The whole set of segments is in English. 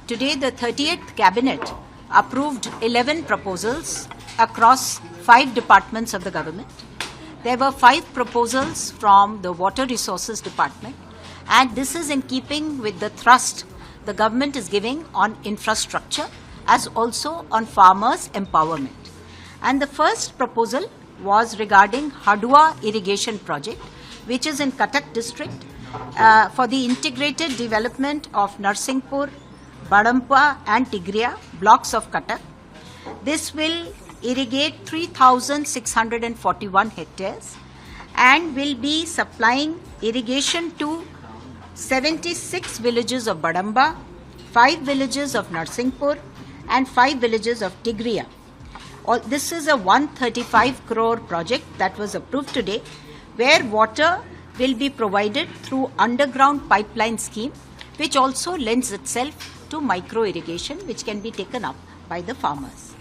Today, the 30th Cabinet approved 11 proposals across 5 departments of the government. There were 5 proposals from the Water Resources Department, and this is in keeping with the thrust the government is giving on infrastructure as also on farmers' empowerment. And the first proposal was regarding Hadua irrigation project, which is in Cuttack district, for the integrated development of Narsinghpur, Badampa and Tigriya blocks of Cuttack. This will irrigate 3,641 hectares and will be supplying irrigation to 76 villages of Badamba, 5 villages of Narsinghpur and 5 villages of Tigriya. This is a 135 crore project that was approved today, where water will be provided through underground pipeline scheme, which also lends itself to micro irrigation, which can be taken up by the farmers.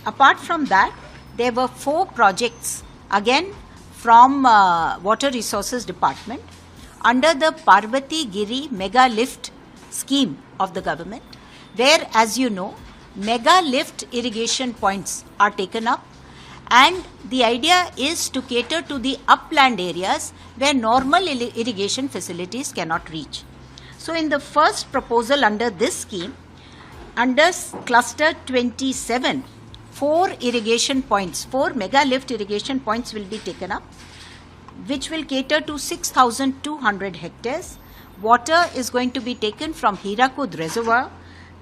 Apart from that, there were 4 projects again from Water Resources Department under the Parvati Giri Mega Lift scheme of the government, where, as you know, mega lift irrigation points are taken up, and the idea is to cater to the upland areas where normal irrigation facilities cannot reach. So in the first proposal under this scheme, under cluster 27, 4 irrigation points, 4 mega lift irrigation points will be taken up, which will cater to 6,200 hectares. Water is going to be taken from Hirakud Reservoir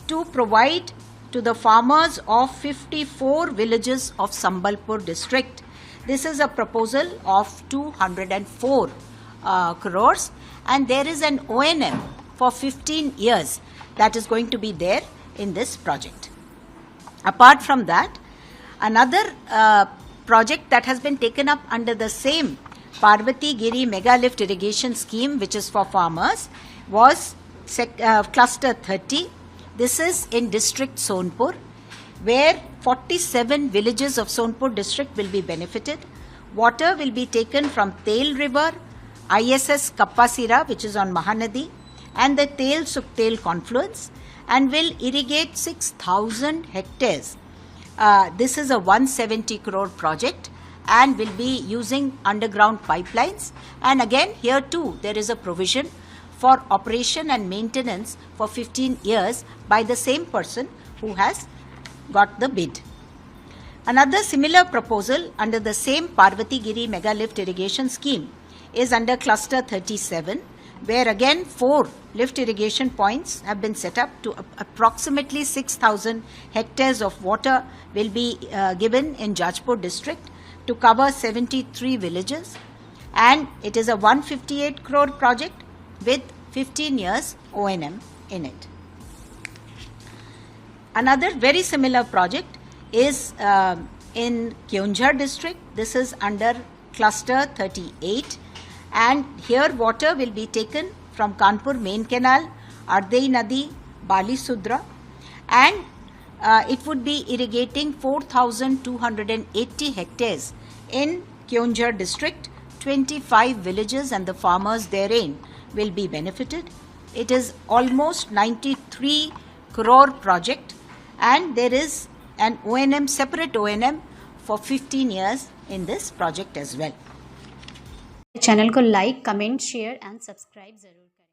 to provide to the farmers of 54 villages of Sambalpur district. This is a proposal of 204 crores, and there is an O&M for 15 years that is going to be there in this project. Apart from that, another project that has been taken up under the same Parvati Giri Mega Lift Irrigation Scheme, which is for farmers, was cluster 30. This is in district Sonpur, where 47 villages of Sonpur district will be benefited. Water will be taken from Tel River, ISS Kappasira, which is on Mahanadi, and the Tel Suktel confluence, and will irrigate 6,000 hectares. This is a 170 crore project and will be using underground pipelines. And again, here too, there is a provision for operation and maintenance for 15 years by the same person who has got the bid. Another similar proposal under the same Parvati Giri Mega Lift Irrigation Scheme is under cluster 37, where again 4 lift irrigation points have been set up to approximately 6,000 hectares of water will be given in Jajpur district to cover 73 villages, and it is a 158 crore project with 15 years O&M in it. Another very similar project is in Keonjhar district. This is under cluster 38, and here water will be taken from Kanpur main canal, Ardei Nadi, Bali Sudra, and it would be irrigating 4,280 hectares in Keonjhar district. 25 villages and the farmers therein will be benefited. It is almost 93 crore project, and there is an O&M, separate O&M for 15 years in this project as well. Channel को like, comment, share and subscribe जरूर करें।